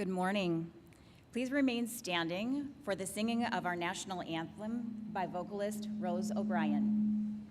Good morning. Please remain standing for the singing of our national anthem by vocalist Rose O'Brien.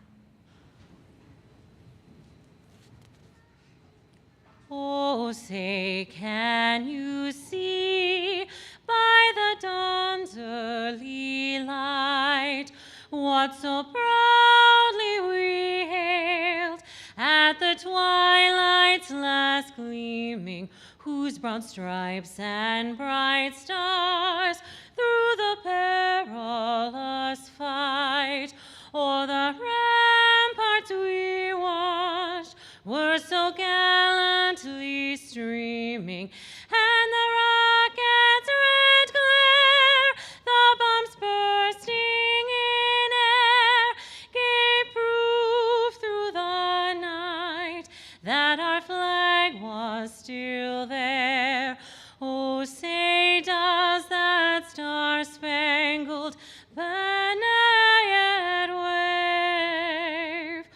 Oh, say, can you see by the dawn's early light what so proudly we hailed at the twilight's last gleaming, whose broad stripes and bright stars through the perilous fight o'er the ramparts we watched were so gallantly streaming, and the rocket's red glare, the bombs bursting in air, gave proof through the night that our flag was still there. Oh, say, does that star-spangled banner yet wave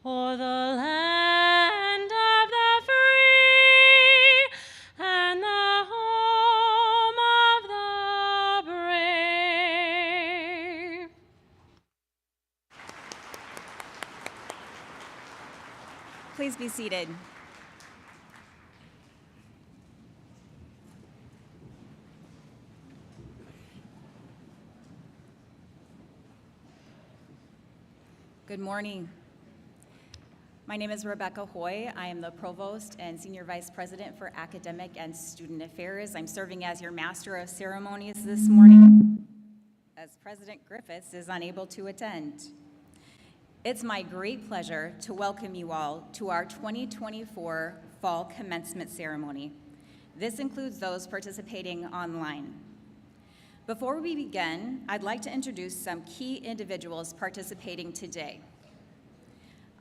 o'er the land of the free and the home of the brave? Please be seated. Good morning. My name is Rebecca Hoy. I am the Provost and Senior Vice President for Academic and Student Affairs. I'm serving as your Master of Ceremonies this morning, as President Griffiths is unable to attend. It's my great pleasure to welcome you all to our 2024 Fall Commencement Ceremony. This includes those participating online. Before we begin, I'd like to introduce some key individuals participating today.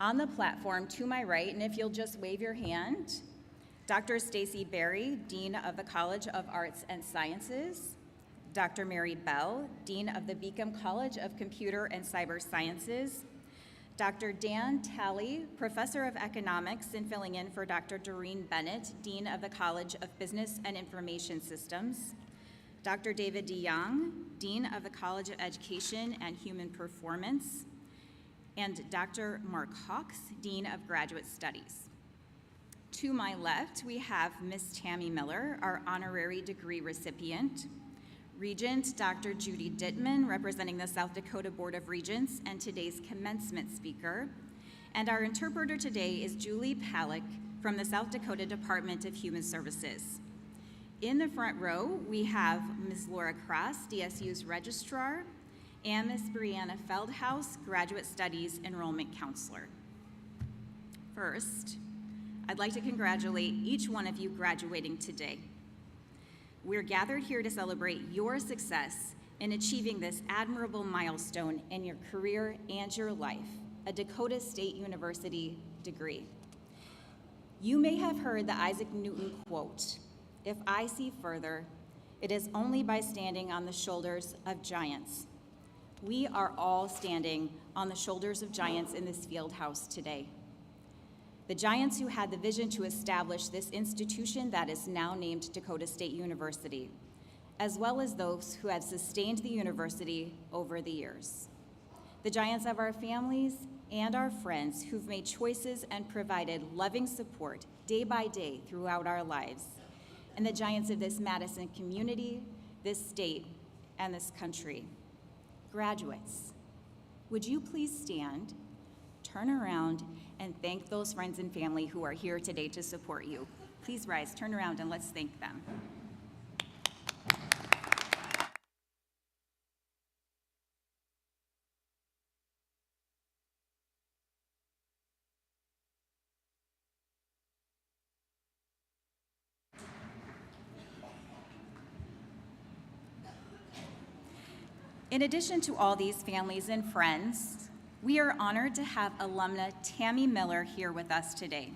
On the platform to my right, and if you'll just wave your hand, Dr. Stacy Berry, Dean of the College of Arts and Sciences, Dr. Mary Bell, Dean of the Beacom College of Computer and Cyber Sciences, Dr. Dan Talley, Professor of Economics and filling in for Dr. Doreen Bennett, Dean of the College of Business and Information Systems, Dr. David DeYoung, Dean of the College of Education and Human Performance, and Dr. Mark Hawks, Dean of Graduate Studies. To my left, we have Ms. Tammy Miller, our honorary degree recipient, Regent Dr. Judy Dittman, representing the South Dakota Board of Regents and today's commencement speaker, and our interpreter today is Julie Palick from the South Dakota Department of Human Services. In the front row, we have Ms. Laura Cross, DSU's registrar, and Ms. Brianna Feldhaus, Graduate Studies Enrollment Counselor. First, I'd like to congratulate each one of you graduating today. We're gathered here to celebrate your success in achieving this admirable milestone in your career and your life, a Dakota State University degree. You may have heard the Isaac Newton quote, "If I see further, it is only by standing on the shoulders of giants." We are all standing on the shoulders of giants in this field house today. The giants who had the vision to establish this institution that is now named Dakota State University, as well as those who have sustained the university over the years. The giants of our families and our friends who've made choices and provided loving support day by day throughout our lives, and the giants of this Madison community, this state, and this country. Graduates, would you please stand, turn around, and thank those friends and family who are here today to support you. Please rise, turn around, and let's thank them. In addition to all these families and friends, we are honored to have alumna Tammy Miller here with us today.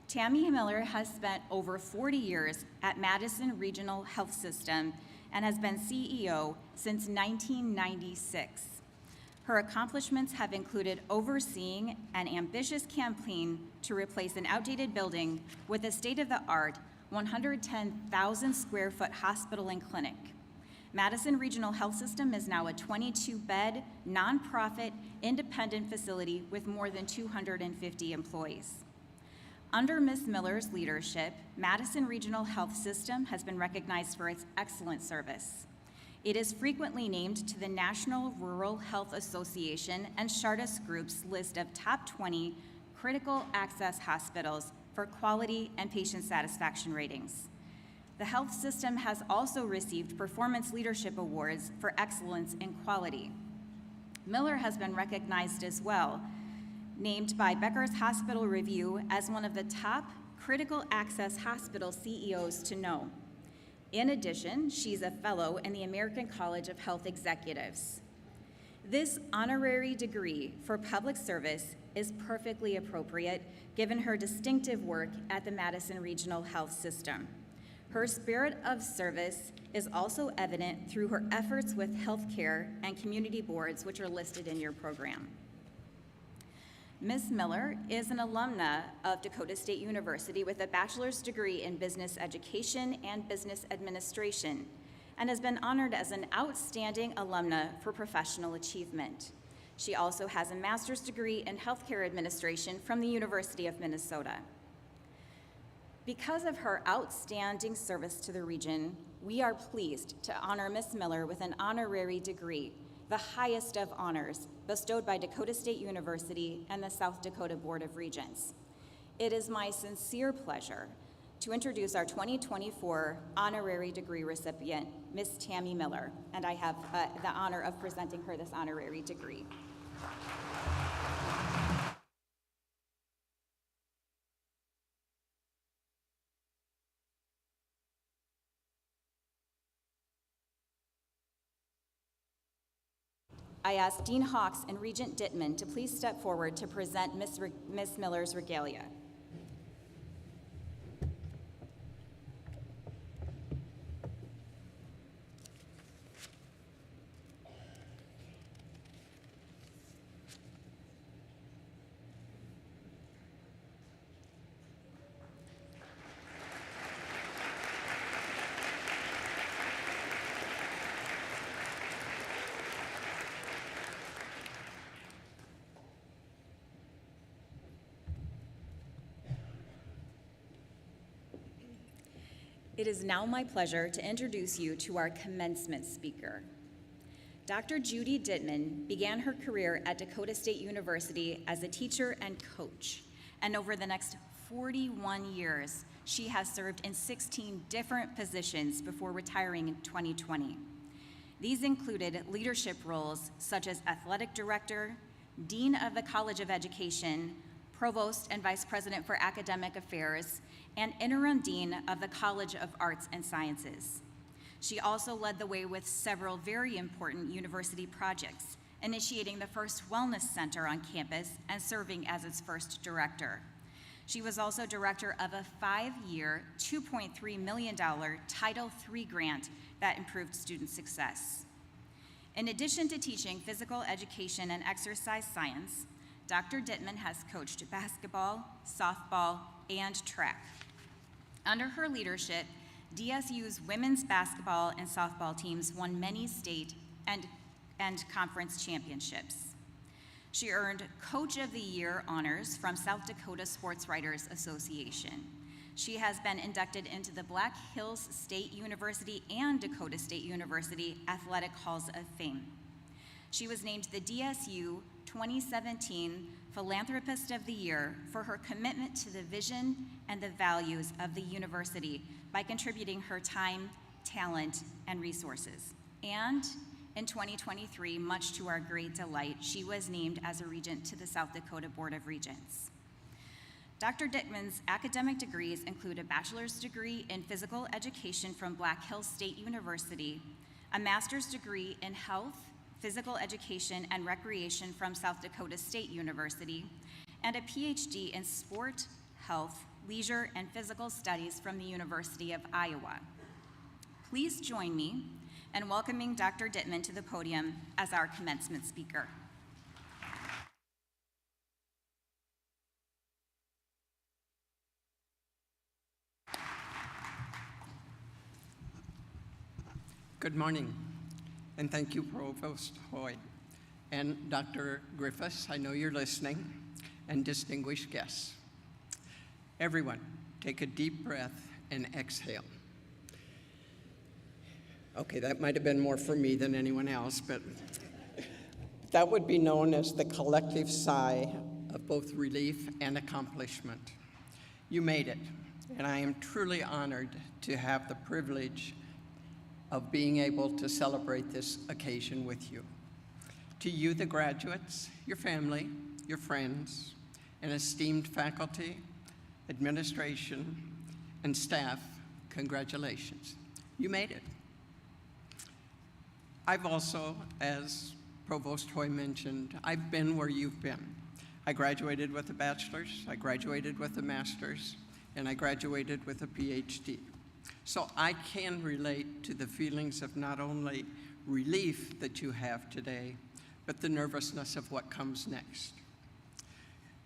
Tammy Miller has spent over 40 years at Madison Regional Health System and has been CEO since 1996. Her accomplishments have included overseeing an ambitious campaign to replace an outdated building with a state-of-the-art 110,000 square foot hospital and clinic. Madison Regional Health System is now a 22-bed, nonprofit, independent facility with more than 250 employees. Under Ms. Miller's leadership, Madison Regional Health System has been recognized for its excellent service. It is frequently named to the National Rural Health Association and Chartis Group's list of top 20 critical access hospitals for quality and patient satisfaction ratings. The health system has also received Performance Leadership Awards for excellence in quality. Miller has been recognized as well, named by Becker's Hospital Review as one of the top critical access hospital CEOs to know. In addition, she's a fellow in the American College of Health Executives. This honorary degree for public service is perfectly appropriate given her distinctive work at the Madison Regional Health System. Her spirit of service is also evident through her efforts with healthcare and community boards, which are listed in your program. Ms. Miller is an alumna of Dakota State University with a bachelor's degree in business education and business administration, and has been honored as an outstanding alumna for professional achievement. She also has a master's degree in healthcare administration from the University of Minnesota. Because of her outstanding service to the region, we are pleased to honor Ms. Miller with an honorary degree, the highest of honors bestowed by Dakota State University and the South Dakota Board of Regents. It is my sincere pleasure to introduce our 2024 honorary degree recipient, Ms. Tammy Miller, and I have the honor of presenting her this honorary degree. I ask Dean Hawks and Regent Dittman to please step forward to present Ms. Miller's regalia. It is now my pleasure to introduce you to our commencement speaker. Dr. Judy Dittman began her career at Dakota State University as a teacher and coach, and over the next 41 years, she has served in 16 different positions before retiring in 2020. These included leadership roles such as athletic director, dean of the College of Education, provost and vice president for academic affairs, and interim dean of the College of Arts and Sciences. She also led the way with several very important university projects, initiating the first wellness center on campus and serving as its first director. She was also director of a 5-year, $2.3 million Title III grant that improved student success. In addition to teaching physical education and exercise science, Dr. Dittman has coached basketball, softball, and track. Under her leadership, DSU's women's basketball and softball teams won many state and conference championships. She earned Coach of the Year honors from South Dakota Sports Writers Association. She has been inducted into the Black Hills State University and Dakota State University Athletic Halls of Fame. She was named the DSU 2017 Philanthropist of the Year for her commitment to the vision and the values of the university by contributing her time, talent, and resources. And in 2023, much to our great delight, she was named as a regent to the South Dakota Board of Regents. Dr. Dittman's academic degrees include a bachelor's degree in physical education from Black Hills State University, a master's degree in health, physical education, and recreation from South Dakota State University, and a PhD in sport, health, leisure, and physical studies from the University of Iowa. Please join me in welcoming Dr. Dittman to the podium as our commencement speaker. Good morning, and thank you, Provost Hoy. And Dr. Griffiths, I know you're listening, and distinguished guests. Everyone, take a deep breath and exhale. Okay, that might have been more for me than anyone else, but that would be known as the collective sigh of both relief and accomplishment. You made it, and I am truly honored to have the privilege of being able to celebrate this occasion with you. To you, the graduates, your family, your friends, and esteemed faculty, administration, and staff, congratulations. You made it. I've also, as Provost Hoy mentioned, I've been where you've been. I graduated with a bachelor's, I graduated with a master's, and I graduated with a PhD. So I can relate to the feelings of not only relief that you have today, but the nervousness of what comes next.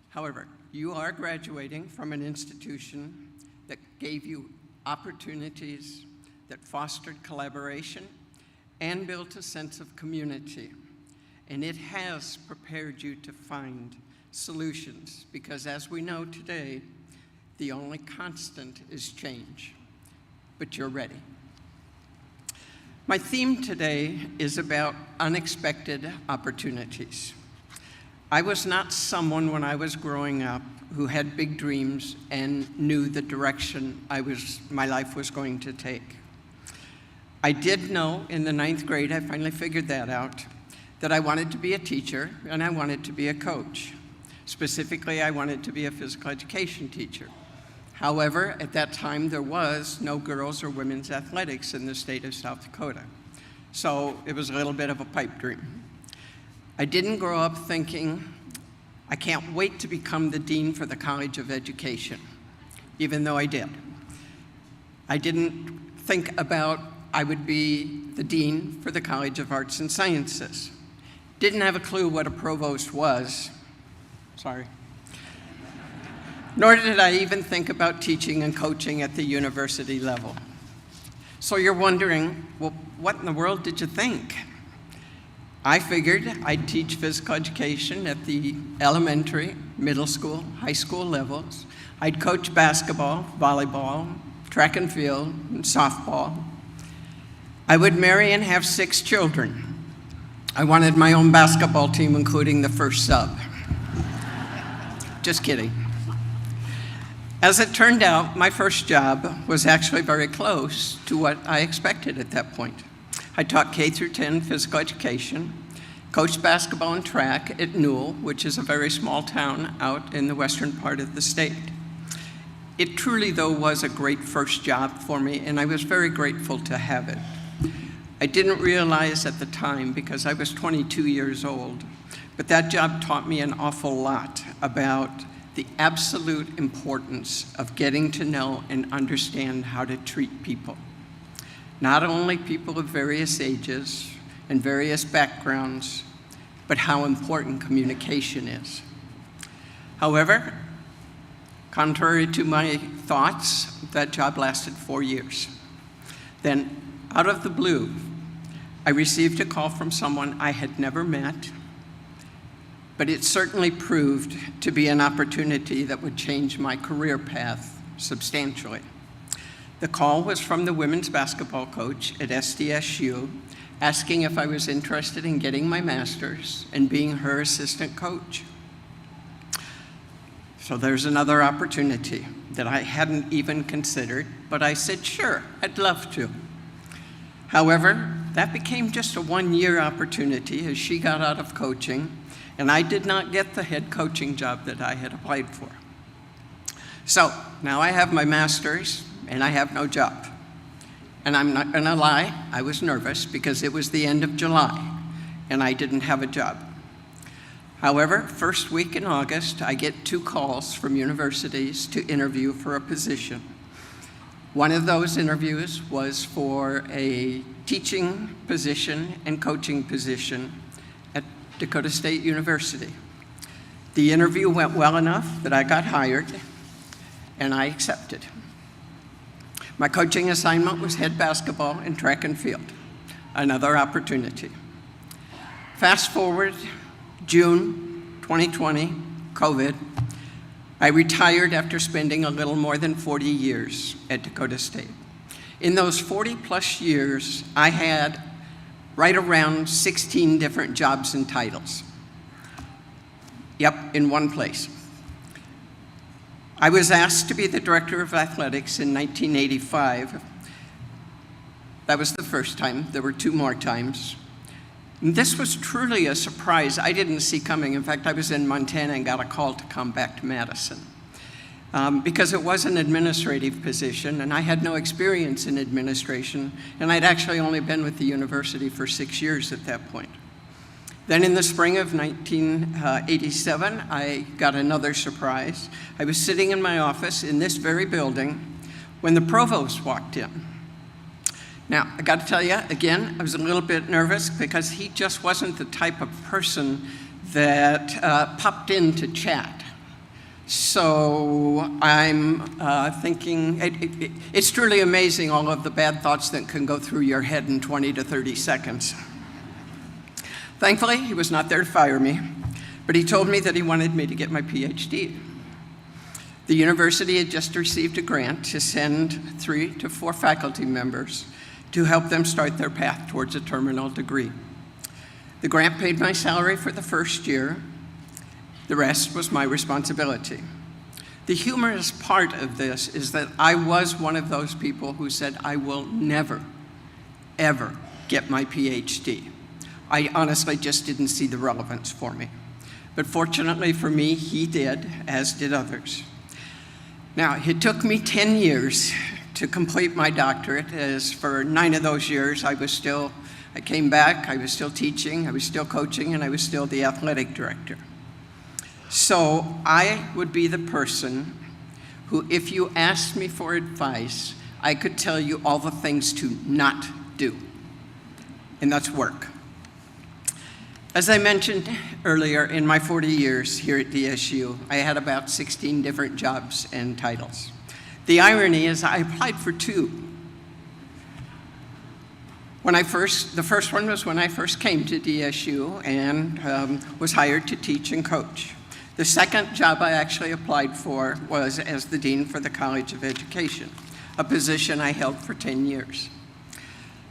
However, you are graduating from an institution that gave you opportunities, that fostered collaboration, and built a sense of community. And it has prepared you to find solutions, because as we know today, the only constant is change. But you're ready. My theme today is about unexpected opportunities. I was not someone when I was growing up who had big dreams and knew the direction my life was going to take. I did know in the 9th grade, I finally figured that out, that I wanted to be a teacher and I wanted to be a coach. Specifically, I wanted to be a physical education teacher. However, at that time, there was no girls or women's athletics in the state of South Dakota. So it was a little bit of a pipe dream. I didn't grow up thinking, I can't wait to become the dean for the College of Education, even though I did. I didn't think about I would be the dean for the College of Arts and Sciences. Didn't have a clue what a provost was. Sorry. Nor did I even think about teaching and coaching at the university level. So you're wondering, well, what in the world did you think? I figured I'd teach physical education at the elementary, middle school, high school levels. I'd coach basketball, volleyball, track and field, and softball. I would marry and have 6 children. I wanted my own basketball team, including the first sub. Just kidding. As it turned out, my first job was actually very close to what I expected at that point. I taught K through 10 physical education, coached basketball and track at Newell, which is a very small town out in the western part of the state. It truly, though, was a great first job for me, and I was very grateful to have it. I didn't realize at the time, because I was 22 years old, but that job taught me an awful lot about the absolute importance of getting to know and understand how to treat people. Not only people of various ages and various backgrounds, but how important communication is. However, contrary to my thoughts, that job lasted 4 years. Then, out of the blue, I received a call from someone I had never met, but it certainly proved to be an opportunity that would change my career path substantially. The call was from the women's basketball coach at SDSU, asking if I was interested in getting my master's and being her assistant coach. So there's another opportunity that I hadn't even considered, but I said, sure, I'd love to. However, that became just a 1-year opportunity as she got out of coaching, and I did not get the head coaching job that I had applied for. So now I have my master's and I have no job. And I'm not gonna lie, I was nervous because it was the end of July and I didn't have a job. However, first week in August, I get 2 calls from universities to interview for a position. One of those interviews was for a teaching position and coaching position at Dakota State University. The interview went well enough that I got hired, and I accepted. My coaching assignment was head basketball and track and field. another opportunity. Fast forward, June 2020, COVID. I retired after spending a little more than 40 years at Dakota State. In those 40 plus years, I had right around 16 different jobs and titles. Yep, in one place. I was asked to be the director of athletics in 1985. That was the first time. There were 2 more times. And this was truly a surprise I didn't see coming. In fact, I was in Montana and got a call to come back to Madison. Because it was an administrative position, and I had no experience in administration, and I'd actually only been with the university for 6 years at that point. Then in the spring of 1987, I got another surprise. I was sitting in my office in this very building when the provost walked in. Now, I got to tell you, again, I was a little bit nervous because he just wasn't the type of person that popped in to chat. So I'm thinking, it's truly amazing all of the bad thoughts that can go through your head in 20 to 30 seconds. Thankfully, he was not there to fire me, but he told me that he wanted me to get my PhD. The university had just received a grant to send 3 to 4 faculty members to help them start their path towards a terminal degree. The grant paid my salary for the first year. The rest was my responsibility. The humorous part of this is that I was one of those people who said, I will never, ever get my PhD. I honestly just didn't see the relevance for me. But fortunately for me, he did, as did others. Now, it took me 10 years to complete my doctorate, as for 9 of those years, I came back, I was still teaching, I was still coaching, and I was still the athletic director. So I would be the person who, if you asked me for advice, I could tell you all the things to not do, and that's work. As I mentioned earlier, in my 40 years here at DSU, I had about 16 different jobs and titles. The irony is I applied for 2. The first one was when I first came to DSU and was hired to teach and coach. The second job I actually applied for was as the Dean for the College of Education, a position I held for 10 years.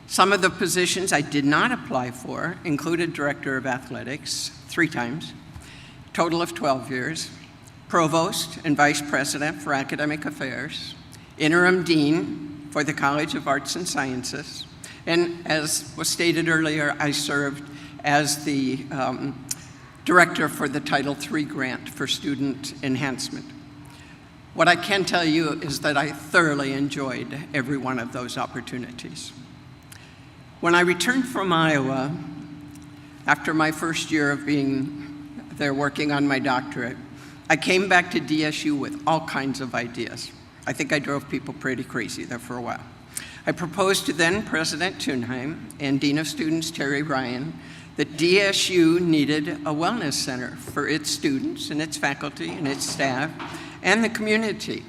Some of the positions I did not apply for included Director of Athletics 3 times, total of 12 years, Provost and Vice President for Academic Affairs, Interim Dean for the College of Arts and Sciences, and as was stated earlier, I served as the Director for the Title III grant for student enhancement. What I can tell you is that I thoroughly enjoyed every one of those opportunities. When I returned from Iowa, after my first year of being there working on my doctorate, I came back to DSU with all kinds of ideas. I think I drove people pretty crazy there for a while. I proposed to then President Thunheim and Dean of Students Terry Ryan that DSU needed a wellness center for its students and its faculty and its staff and the community.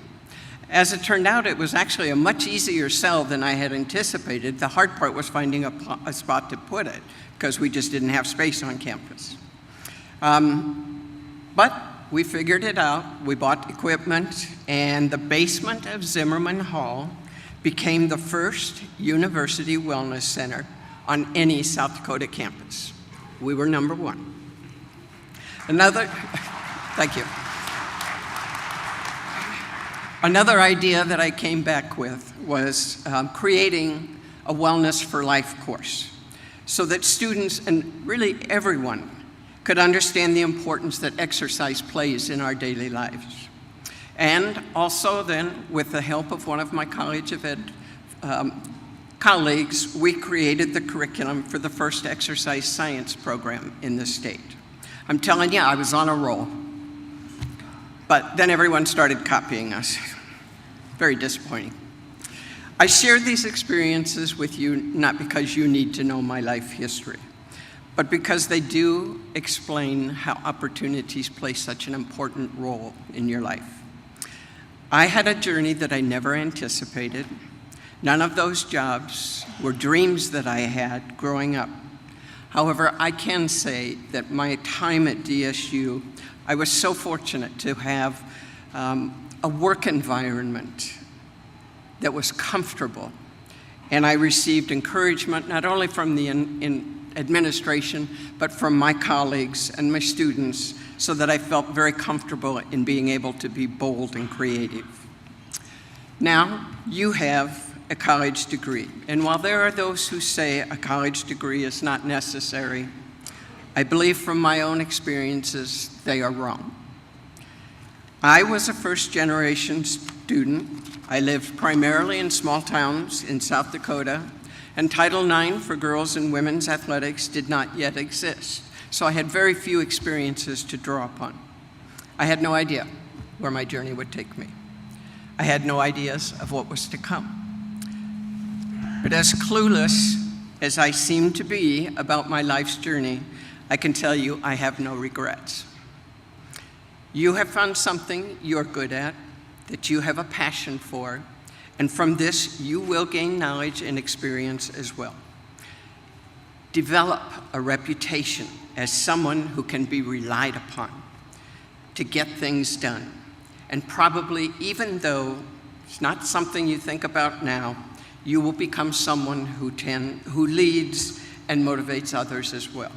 As it turned out, it was actually a much easier sell than I had anticipated. The hard part was finding a spot to put it, because we just didn't have space on campus. But we figured it out. We bought equipment, and the basement of Zimmerman Hall became the first university wellness center on any South Dakota campus. We were number 1. Thank you. Another idea that I came back with was creating a Wellness for Life course so that students and really everyone could understand the importance that exercise plays in our daily lives. And also then, with the help of one of my College of Ed colleagues, we created the curriculum for the first exercise science program in the state. I'm telling you, I was on a roll. But then everyone started copying us. Very disappointing. I share these experiences with you not because you need to know my life history, but because they do explain how opportunities play such an important role in your life. I had a journey that I never anticipated, None of those jobs were dreams that I had growing up. However, I can say that my time at DSU, I was so fortunate to have a work environment that was comfortable. And I received encouragement not only from the administration, but from my colleagues and my students, so that I felt very comfortable in being able to be bold and creative. Now, you have a college degree. And while there are those who say a college degree is not necessary, I believe from my own experiences, they are wrong. I was a first-generation student. I lived primarily in small towns in South Dakota, and Title IX for girls and women's athletics did not yet exist. So I had very few experiences to draw upon. I had no idea where my journey would take me. I had no ideas of what was to come. But as clueless as I seem to be about my life's journey, I can tell you I have no regrets. You have found something you're good at, that you have a passion for, and from this you will gain knowledge and experience as well. Develop a reputation as someone who can be relied upon to get things done. And probably, even though it's not something you think about now, you will become someone who leads and motivates others as well.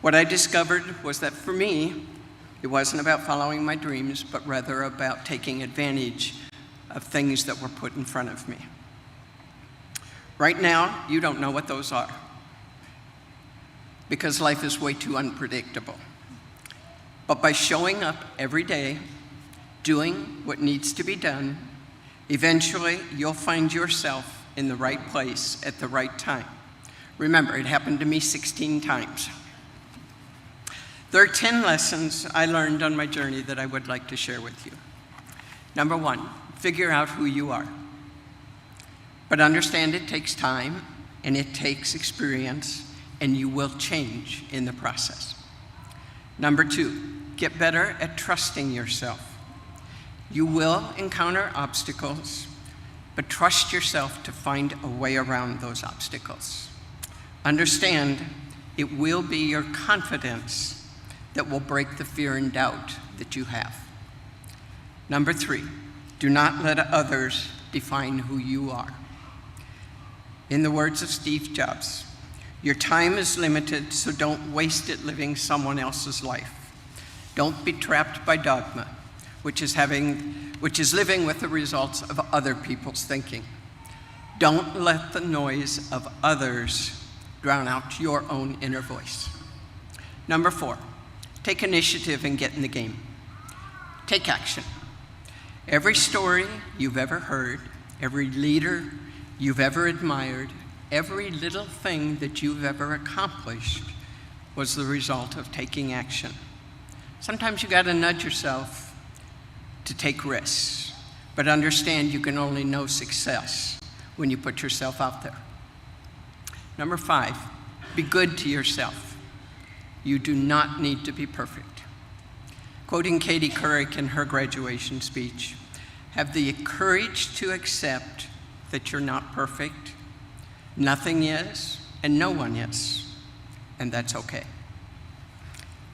What I discovered was that for me, it wasn't about following my dreams, but rather about taking advantage of things that were put in front of me. Right now, you don't know what those are, because life is way too unpredictable. But by showing up every day, doing what needs to be done, eventually you'll find yourself in the right place at the right time. Remember, it happened to me 16 times. There are 10 lessons I learned on my journey that I would like to share with you. Number one, figure out who you are. But understand it takes time and it takes experience, and you will change in the process. Number two, get better at trusting yourself. You will encounter obstacles, but trust yourself to find a way around those obstacles. Understand it will be your confidence that will break the fear and doubt that you have. Number three, do not let others define who you are. In the words of Steve Jobs, your time is limited, so don't waste it living someone else's life. Don't be trapped by dogma, which is living with the results of other people's thinking. Don't let the noise of others drown out your own inner voice. Number four, take initiative and get in the game. Take action. Every story you've ever heard, every leader you've ever admired, every little thing that you've ever accomplished was the result of taking action. Sometimes you gotta nudge yourself to take risks, but understand you can only know success when you put yourself out there. Number five, be good to yourself. You do not need to be perfect. Quoting Katie Couric in her graduation speech, have the courage to accept that you're not perfect. Nothing is, and no one is, and that's okay.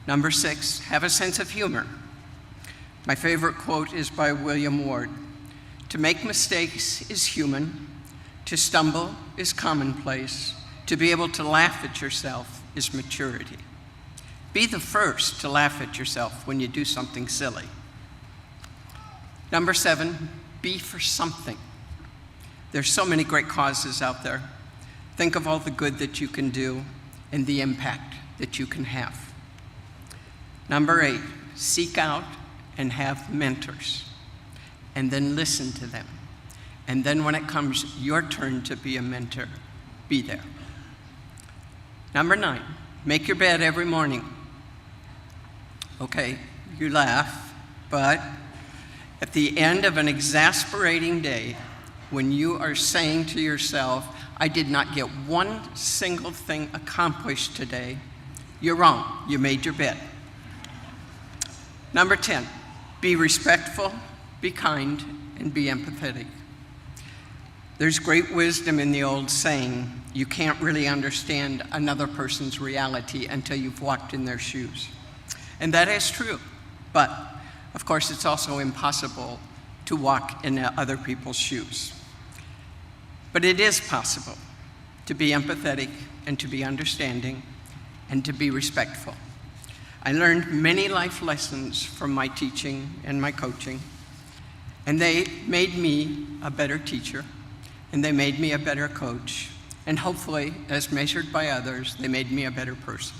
Number six, have a sense of humor. My favorite quote is by William Ward. To make mistakes is human. To stumble is commonplace. To be able to laugh at yourself is maturity. Be the first to laugh at yourself when you do something silly. Number seven, be for something. There's so many great causes out there. Think of all the good that you can do and the impact that you can have. Number eight, seek out and have mentors, and then listen to them. And then when it comes your turn to be a mentor, be there. Number nine, make your bed every morning. Okay, you laugh, but at the end of an exasperating day, when you are saying to yourself, I did not get one single thing accomplished today, you're wrong. You made your bed. Number 10, be respectful, be kind, and be empathetic. There's great wisdom in the old saying, you can't really understand another person's reality until you've walked in their shoes. And that is true, but of course it's also impossible to walk in other people's shoes. But it is possible to be empathetic and to be understanding and to be respectful. I learned many life lessons from my teaching and my coaching, and they made me a better teacher, and they made me a better coach, and hopefully, as measured by others, they made me a better person.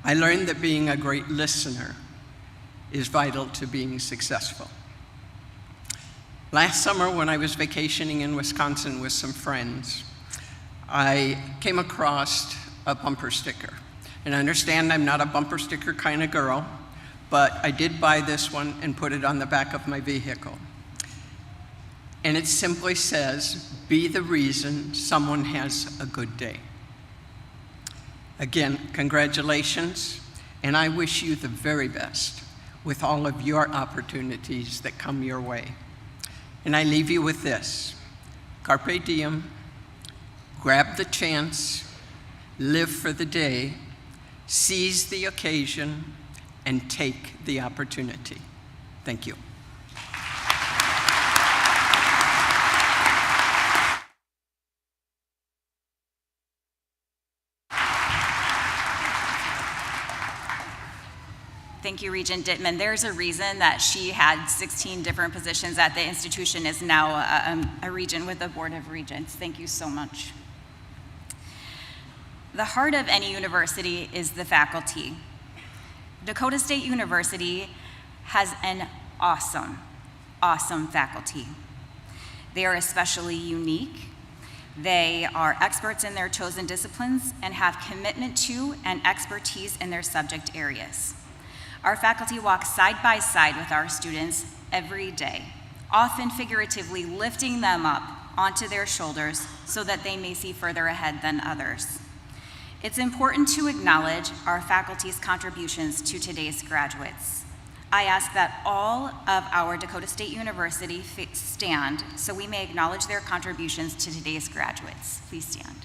I learned that being a great listener is vital to being successful. Last summer, when I was vacationing in Wisconsin with some friends, I came across a bumper sticker. And I understand I'm not a bumper sticker kind of girl, but I did buy this one and put it on the back of my vehicle. And it simply says, be the reason someone has a good day. Again, congratulations, and I wish you the very best with all of your opportunities that come your way. And I leave you with this: carpe diem, grab the chance, live for the day, seize the occasion, and take the opportunity. Thank you. Thank you, Regent Dittman. There's a reason that she had 16 different positions at the institution, is now a regent with the Board of Regents. Thank you so much. The heart of any university is the faculty. Dakota State University has an awesome, awesome faculty. They are especially unique. They are experts in their chosen disciplines and have commitment to and expertise in their subject areas. Our faculty walk side by side with our students every day, often figuratively lifting them up onto their shoulders so that they may see further ahead than others. It's important to acknowledge our faculty's contributions to today's graduates. I ask that all of our Dakota State University stand so we may acknowledge their contributions to today's graduates. Please stand.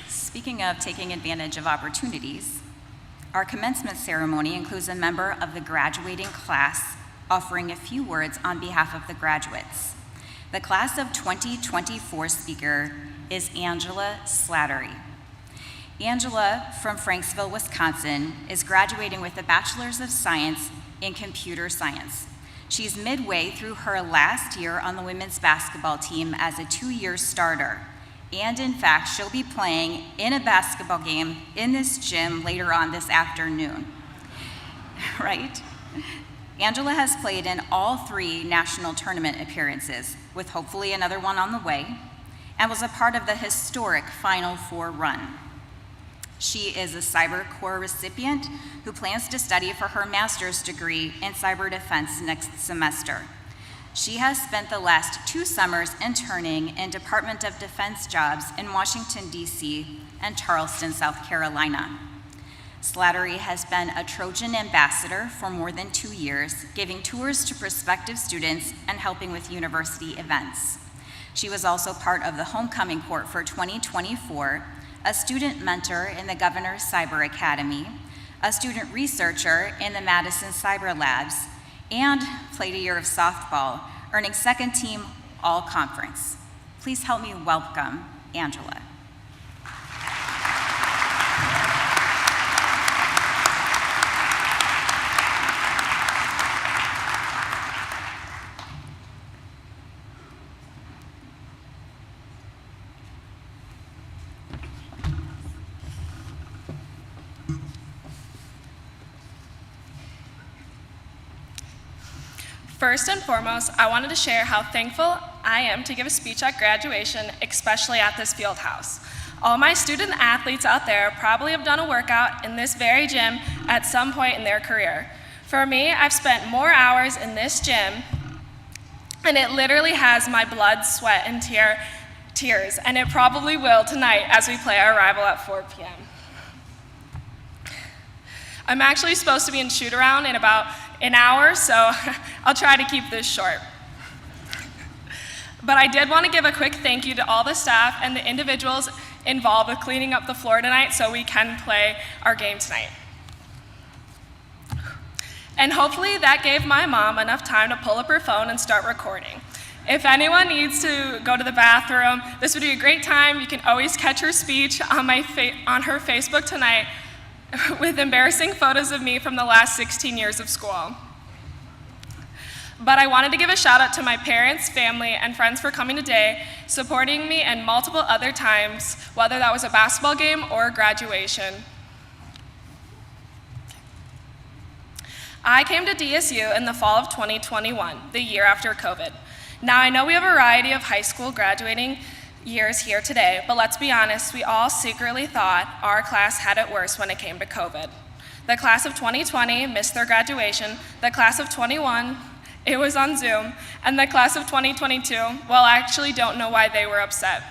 Speaking of taking advantage of opportunities, our commencement ceremony includes a member of the graduating class offering a few words on behalf of the graduates. The class of 2024 speaker is Angela Slattery. Angela, from Franksville, Wisconsin, is graduating with a Bachelor's of Science in Computer Science. She's midway through her last year on the women's basketball team as a 2-year starter. And in fact, she'll be playing in a basketball game in this gym later on this afternoon, right? Angela has played in all 3 national tournament appearances, with hopefully another one on the way, and was a part of the historic Final Four run. She is a Cyber Corps recipient who plans to study for her master's degree in cyber defense next semester. She has spent the last 2 summers interning in Department of Defense jobs in Washington, D.C. and Charleston, South Carolina. Slattery has been a Trojan ambassador for more than 2 years, giving tours to prospective students and helping with university events. She was also part of the homecoming court for 2024, a student mentor in the Governor's Cyber Academy, a student researcher in the Madison Cyber Labs, and played a year of softball, earning 2nd team all-conference. Please help me welcome Angela. First and foremost, I wanted to share how thankful I am to give a speech at graduation, especially at this field house. All my student athletes out there probably have done a workout in this very gym at some point in their career. For me, I've spent more hours in this gym, and it literally has my blood, sweat, and tears, and it probably will tonight as we play our rival at 4 p.m. I'm actually supposed to be in shoot-around in about an hour, so I'll try to keep this short. But I did want to give a quick thank you to all the staff and the individuals involved with cleaning up the floor tonight so we can play our game tonight. And hopefully that gave my mom enough time to pull up her phone and start recording. If anyone needs to go to the bathroom, this would be a great time. You can always catch her speech on her Facebook tonight with embarrassing photos of me from the last 16 years of school. But I wanted to give a shout out to my parents, family, and friends for coming today, supporting me and multiple other times, whether that was a basketball game or graduation. I came to DSU in the fall of 2021, the year after COVID. Now I know we have a variety of high school graduating years here today, but let's be honest, we all secretly thought our class had it worse when it came to COVID. The class of 2020 missed their graduation, the class of 21, it was on Zoom, and the class of 2022, well, I actually don't know why they were upset.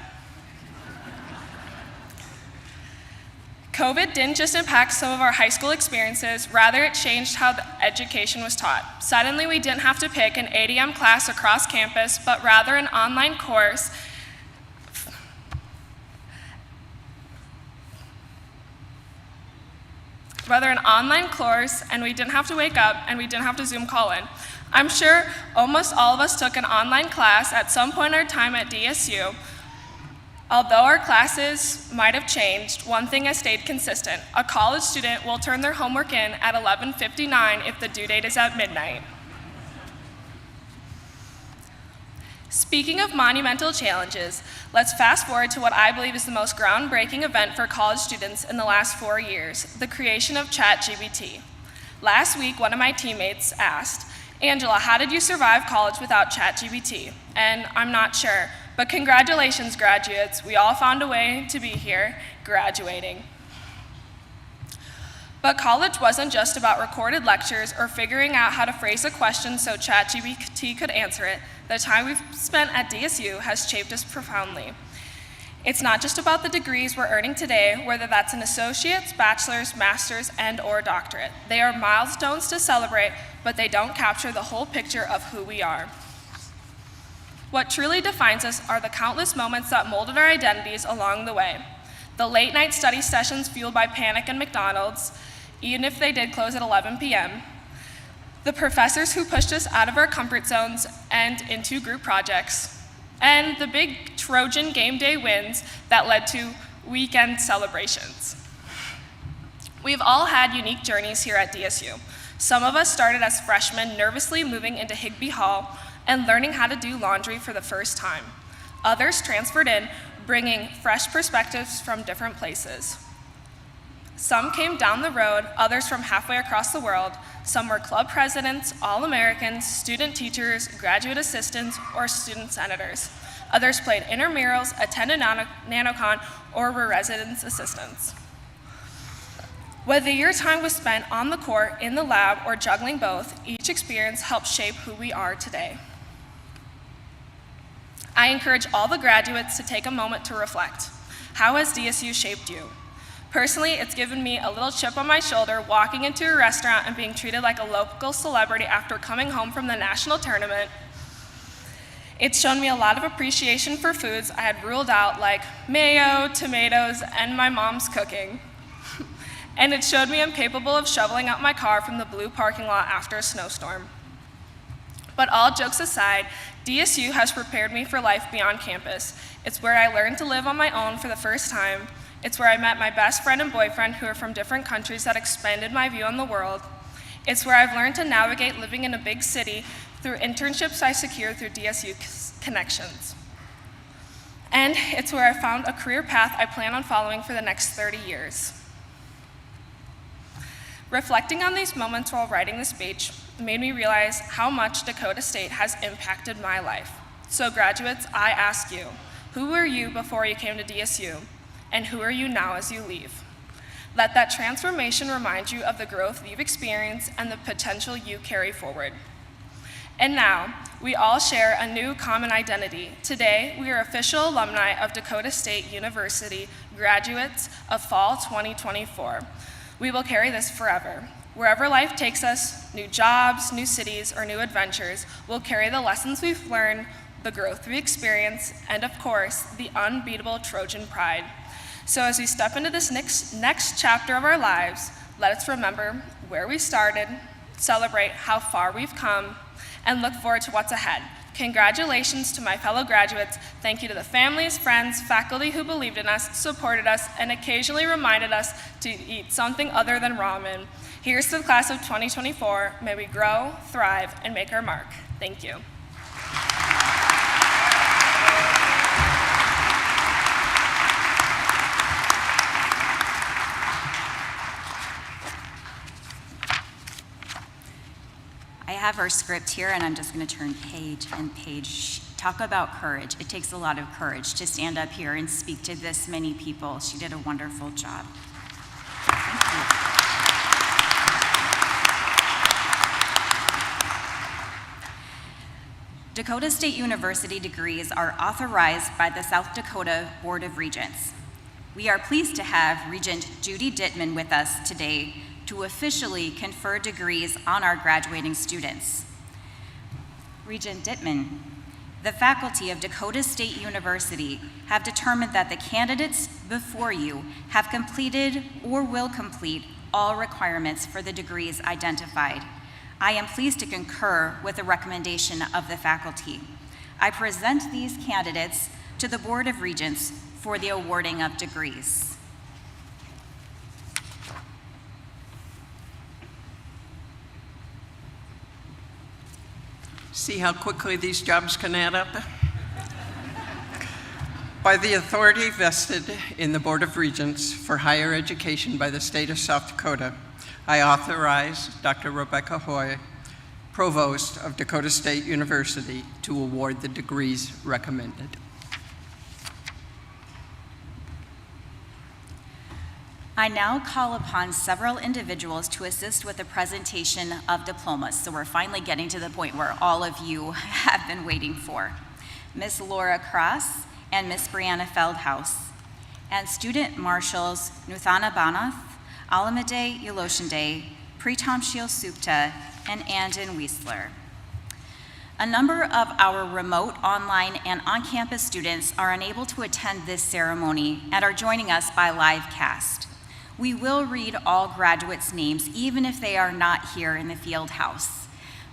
COVID didn't just impact some of our high school experiences, rather it changed how the education was taught. Suddenly we didn't have to pick an 8 a.m. class across campus, but rather an online course and we didn't have to wake up and we didn't have to Zoom call in. I'm sure almost all of us took an online class at some point in our time at DSU. Although our classes might have changed, one thing has stayed consistent. A college student will turn their homework in at 11:59 if the due date is at midnight. Speaking of monumental challenges, let's fast forward to what I believe is the most groundbreaking event for college students in the last 4 years, the creation of ChatGPT. Last week, one of my teammates asked, "Angela, how did you survive college without ChatGPT?" And I'm not sure, but congratulations, graduates. We all found a way to be here, graduating. But college wasn't just about recorded lectures or figuring out how to phrase a question so ChatGPT could answer it. The time we've spent at DSU has shaped us profoundly. It's not just about the degrees we're earning today, whether that's an associate's, bachelor's, master's, and/or doctorate. They are milestones to celebrate, but they don't capture the whole picture of who we are. What truly defines us are the countless moments that molded our identities along the way. The late night study sessions fueled by panic and McDonald's, even if they did close at 11 p.m. The professors who pushed us out of our comfort zones and into group projects, and the big Trojan game day wins that led to weekend celebrations. We've all had unique journeys here at DSU. Some of us started as freshmen, nervously moving into Higbee Hall and learning how to do laundry for the first time. Others transferred in, bringing fresh perspectives from different places. Some came down the road, others from halfway across the world. Some were club presidents, All-Americans, student teachers, graduate assistants, or student senators. Others played intramurals, attended NanoCon, or were residence assistants. Whether your time was spent on the court, in the lab, or juggling both, each experience helped shape who we are today. I encourage all the graduates to take a moment to reflect. How has DSU shaped you? Personally, it's given me a little chip on my shoulder walking into a restaurant and being treated like a local celebrity after coming home from the national tournament. It's shown me a lot of appreciation for foods I had ruled out, like mayo, tomatoes, and my mom's cooking. And it showed me I'm capable of shoveling out my car from the blue parking lot after a snowstorm. But all jokes aside, DSU has prepared me for life beyond campus. It's where I learned to live on my own for the first time. It's where I met my best friend and boyfriend who are from different countries that expanded my view on the world. It's where I've learned to navigate living in a big city through internships I secured through DSU connections. And it's where I found a career path I plan on following for the next 30 years. Reflecting on these moments while writing this speech made me realize how much Dakota State has impacted my life. So graduates, I ask you, who were you before you came to DSU? And who are you now as you leave? Let that transformation remind you of the growth you've experienced and the potential you carry forward. And now, we all share a new common identity. Today, we are official alumni of Dakota State University, graduates of fall 2024. We will carry this forever. Wherever life takes us, new jobs, new cities, or new adventures, we'll carry the lessons we've learned, the growth we experience, and of course, the unbeatable Trojan pride. So as we step into this next chapter of our lives, let us remember where we started, celebrate how far we've come, and look forward to what's ahead. Congratulations to my fellow graduates. Thank you to the families, friends, faculty who believed in us, supported us, and occasionally reminded us to eat something other than ramen. Here's to the class of 2024. May we grow, thrive, and make our mark. Thank you. I have our script here, and I'm just going to turn page and page. Talk about courage. It takes a lot of courage to stand up here and speak to this many people. She did a wonderful job. Thank you. Dakota State University degrees are authorized by the South Dakota Board of Regents. We are pleased to have Regent Judy Dittman with us today to officially confer degrees on our graduating students. Regent Dittman, the faculty of Dakota State University have determined that the candidates before you have completed or will complete all requirements for the degrees identified. I am pleased to concur with the recommendation of the faculty. I present these candidates to the Board of Regents for the awarding of degrees. See how quickly these jobs can add up? By the authority vested in the Board of Regents for Higher Education by the state of South Dakota, I authorize Dr. Rebecca Hoy, Provost of Dakota State University, to award the degrees recommended. I now call upon several individuals to assist with the presentation of diplomas. So we're finally getting to the point where all of you have been waiting for. Ms. Laura Cross and Ms. Brianna Feldhaus, and student marshals Nuthana Banath, Alamide Yoloshinde, Pritam Shil Supta, and Andon Wiesler. A number of our remote, online, and on-campus students are unable to attend this ceremony and are joining us by live cast. We will read all graduates' names, even if they are not here in the field house.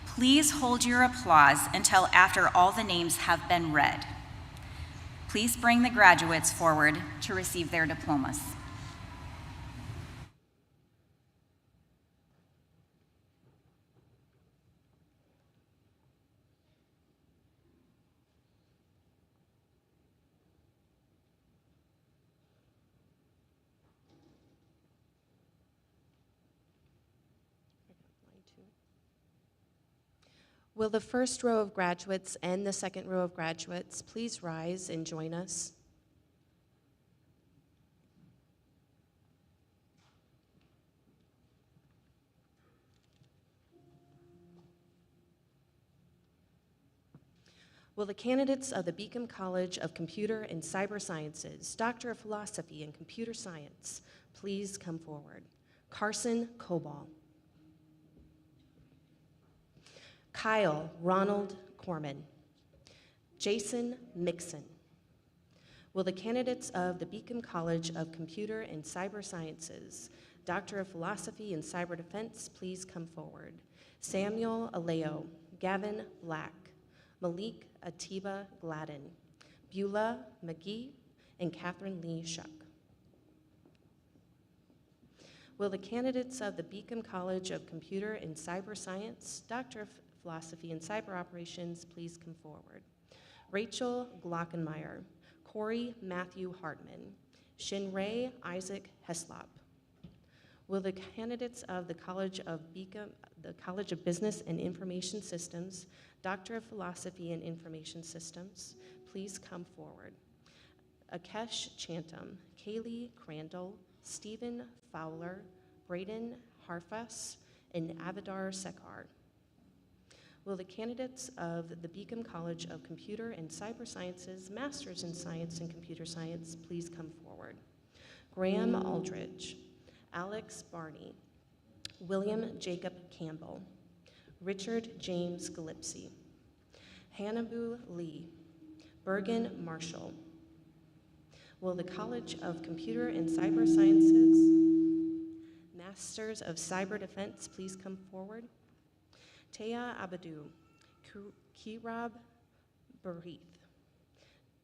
Please hold your applause until after all the names have been read. Please bring the graduates forward to receive their diplomas. Will the first row of graduates and the second row of graduates please rise and join us? Will the candidates of the Beacom College of Computer and Cyber Sciences, Doctor of Philosophy and Computer Science, please come forward? Carson Cobal. Kyle Ronald Corman. Jason Mixon. Will the candidates of the Beacom College of Computer and Cyber Sciences, Doctor of Philosophy and Cyber Defense, please come forward? Samuel Aleo, Gavin Black, Malik Atiba Gladden, Beulah McGee, and Catherine Lee Shuck. Will the candidates of the Beacom College of Computer and Cyber Science, Doctor of Philosophy and Cyber Operations, please come forward? Rachel Glockenmeyer, Corey Matthew Hartman, Shinray Isaac Heslop. Will the candidates of the College of Business and Information Systems, Doctor of Philosophy and Information Systems, please come forward? Akesh Chantam, Kaylee Crandall, Stephen Fowler, Braden Harfas, and Avidar Sekar. Will the candidates of the Beacom College of Computer and Cyber Sciences, Masters in Science and Computer Science, please come forward? Graham Aldridge, Alex Barney, William Jacob Campbell, Richard James Gillipsey, Hannibal Lee, Bergen Marshall. Will the College of Computer and Cyber Sciences, Masters of Cyber Defense, please come forward? Taya Abadou, Kirab Burheath,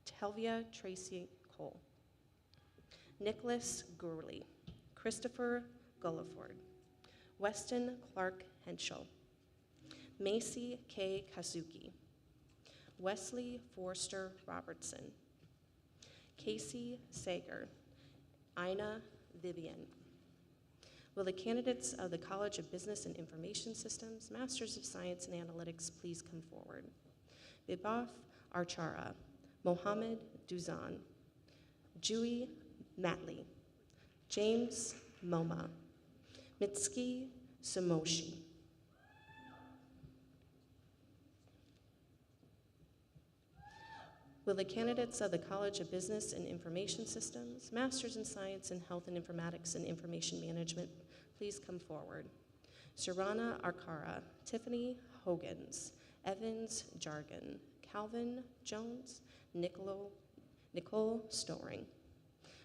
Telvia Tracy Cole, Nicholas Gurley, Christopher Gulliford, Weston Clark Henschel, Macy K. Kazuki, Wesley Forster Robertson, Casey Sager, Ina Vivian. Will the candidates of the College of Business and Information Systems, Masters of Science and Analytics, please come forward? Bibaf Archara, Mohammed Duzan, Jui Matley, James Moma, Mitski Samoshi. Will the candidates of the College of Business and Information Systems, Masters in Science and Health and Informatics and Information Management, please come forward? Sharana Arcara, Tiffany Hogans, Evans Jargon, Calvin Jones, Nicole Storing.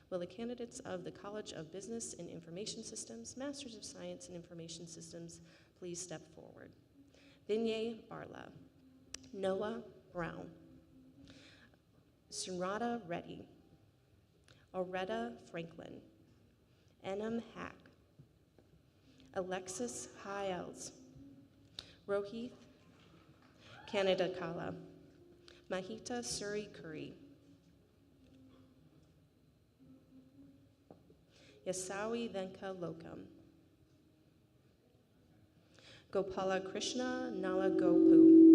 Will the candidates of the College of Business and Information Systems, Masters of Science and Information Systems, please step forward? Vinay Barla, Noah Brown, Sunrata Reddy, Oretta Franklin, Enam Hack, Alexis Hiles, Rohith Canada Kala, Mahita Suri Curry, Yasawi Venka Lokam, Gopala Krishna Nalagopu,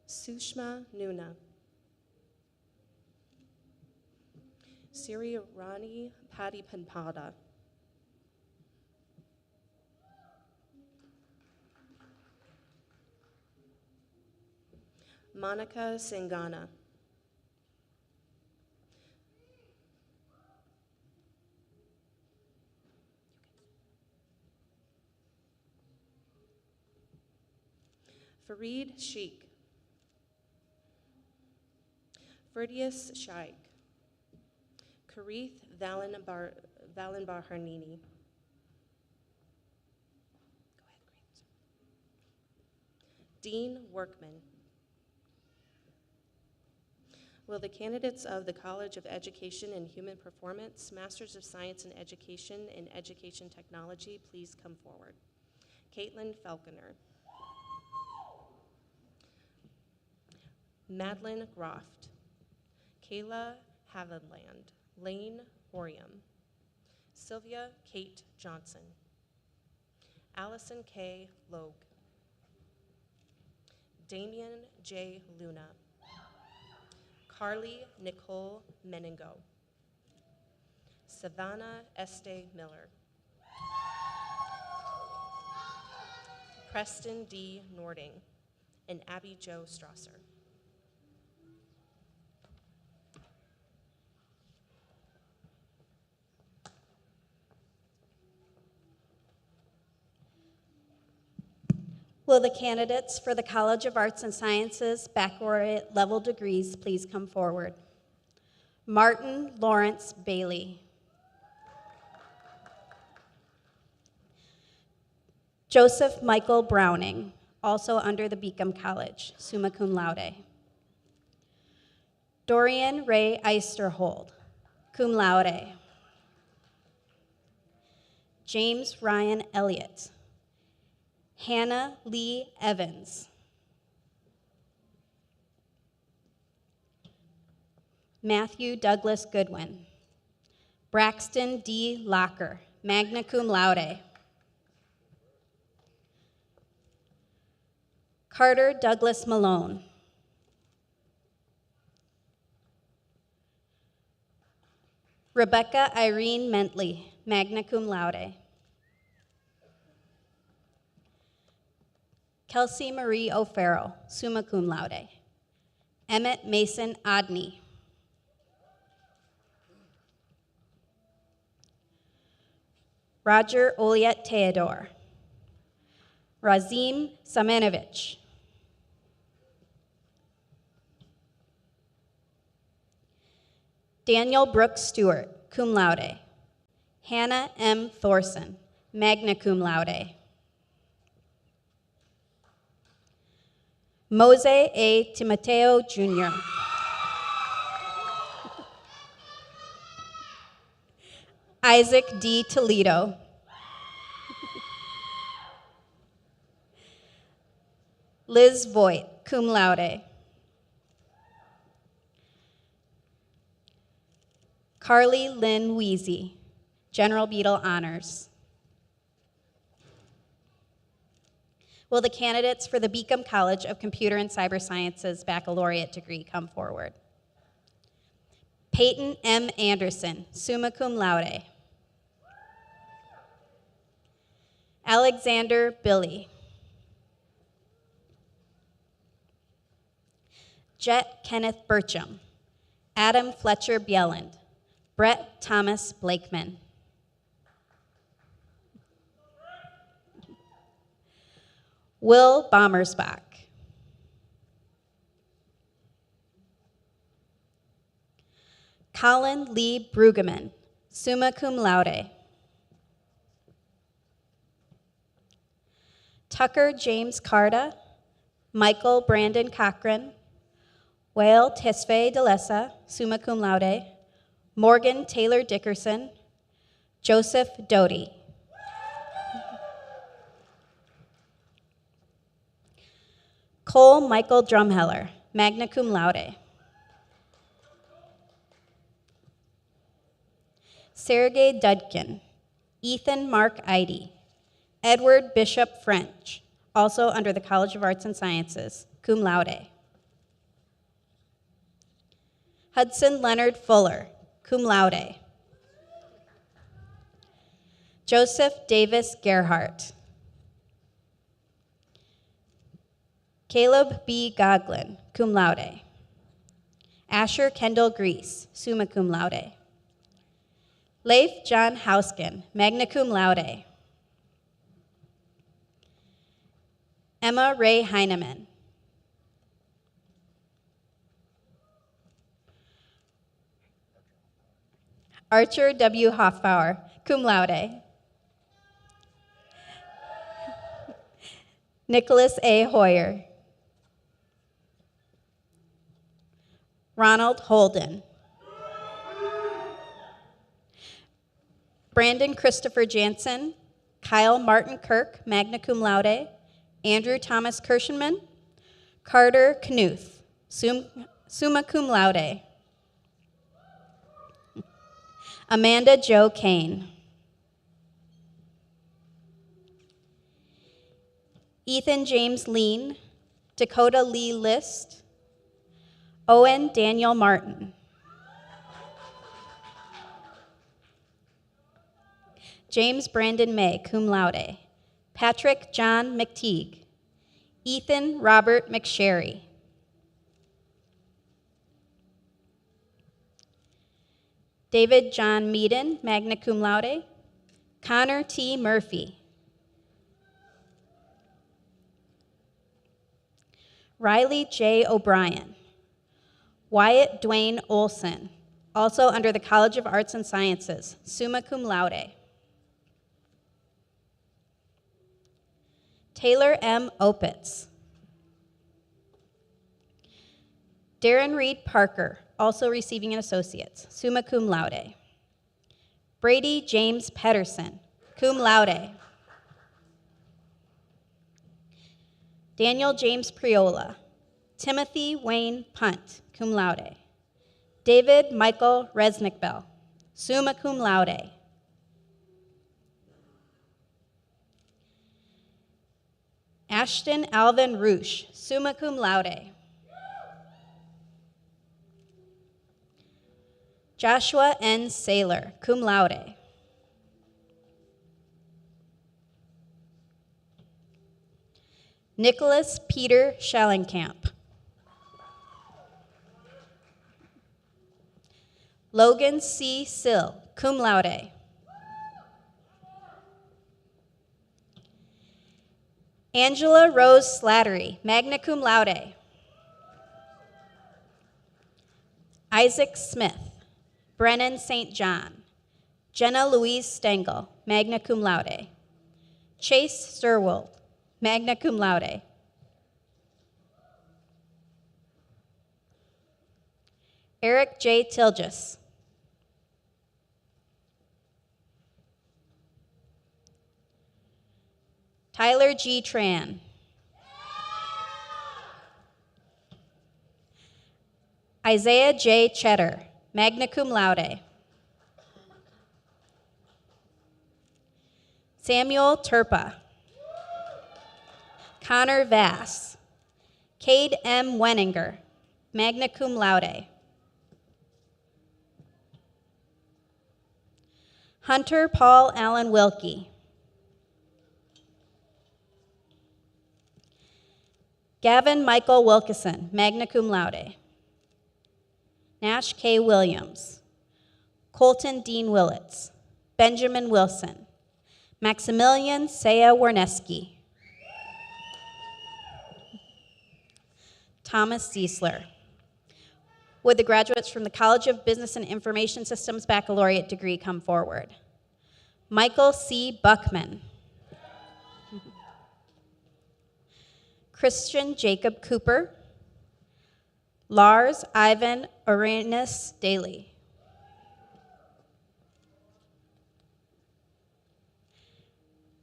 Sushma Nuna, Siri Rani Padipampada, Monica Sangana, Fareed Sheikh, Ferdius Shaikh, Karith Valenbar Harnini. Dean Workman. Will the candidates of the College of Education and Human Performance, Masters of Science in Education and Education Technology, please come forward? Caitlin Falconer. Madeline Groft. Kayla Haviland, Lane Orium, Sylvia Kate Johnson, Allison K. Logue, Damian J. Luna, Carly Nicole Meningo, Savannah Este Miller, Preston D. Nording, and Abby Jo Strasser. Will the candidates for the College of Arts and Sciences baccalaureate level degrees please come forward? Martin Lawrence Bailey. Joseph Michael Browning, also under the Beacom College, summa cum laude. Dorian Ray Eisterhold, cum laude. James Ryan Elliott, Hannah Lee Evans. Matthew Douglas Goodwin. Braxton D. Locker, magna cum laude. Carter Douglas Malone. Rebecca Irene Mentley, magna cum laude. Kelsey Marie O'Farrell, summa cum laude. Emmett Mason Odney. Roger Oliet Theodore. Razim Samanovich. Daniel Brooks Stewart, cum laude. Hannah M. Thorson, magna cum laude. Mose A. Timoteo, Jr. Isaac D. Toledo. Liz Voigt, cum laude. Carly Lynn Weezy, General Beadle Honors. Will the candidates for the Beacom College of Computer and Cyber Sciences baccalaureate degree come forward? Peyton M. Anderson, summa cum laude. Alexander Billy. Jet Kenneth Burcham. Adam Fletcher Bjelland. Brett Thomas Blakeman. Will Bommersbach. Colin Lee Brueggemann, summa cum laude. Tucker James Carda, Michael Brandon Cochran, Wael Tesfaye Delessa, summa cum laude. Morgan Taylor Dickerson, Joseph Doty. Cole Michael Drumheller, magna cum laude. Sergey Dudkin, Ethan Mark Eide, Edward Bishop French, also under the College of Arts and Sciences, cum laude. Hudson Leonard Fuller, cum laude. Joseph Davis Gerhardt. Caleb B. Goglin, cum laude. Asher Kendall Grease, summa cum laude. Leif John Hausken, magna cum laude. Emma Ray Heineman. Archer W. Hoffbauer, cum laude. Nicholas A. Hoyer. Ronald Holden. Brandon Christopher Jansen, Kyle Martin Kirk, magna cum laude. Andrew Thomas Kirschenman. Carter Knuth, summa cum laude. Amanda Jo Kane. Ethan James Lean, Dakota Lee List, Owen Daniel Martin. James Brandon May, cum laude. Patrick John McTeague. Ethan Robert McSherry. David John Meaden, magna cum laude. Connor T. Murphy. Riley J. O'Brien. Wyatt Dwayne Olson, also under the College of Arts and Sciences, summa cum laude. Taylor M. Opitz. Darren Reed Parker, also receiving an associate's, summa cum laude. Brady James Pedersen, cum laude. Daniel James Priola. Timothy Wayne Punt, cum laude. David Michael Resnick-Bell, summa cum laude. Ashton Alvin Roosh, summa cum laude. Joshua N. Saylor, cum laude. Nicholas Peter Schellenkamp. Logan C. Sill, cum laude. Angela Rose Slattery, magna cum laude. Isaac Smith, Brennan St. John, Jenna Louise Stengel, magna cum laude. Chase Sturwold, magna cum laude. Eric J. Tilgis. Tyler G. Tran. Isaiah J. Cheddar, magna cum laude. Samuel Turpa. Connor Vass. Cade M. Wenninger, magna cum laude. Hunter Paul Allen Wilkie. Gavin Michael Wilkeson, magna cum laude. Nash K. Williams. Colton Dean Willits. Benjamin Wilson. Maximilian Saya Warneski. Thomas Ziesler. Would the graduates from the College of Business and Information Systems baccalaureate degree come forward? Michael C. Buckman. Christian Jacob Cooper. Lars Ivan Arenas Daly.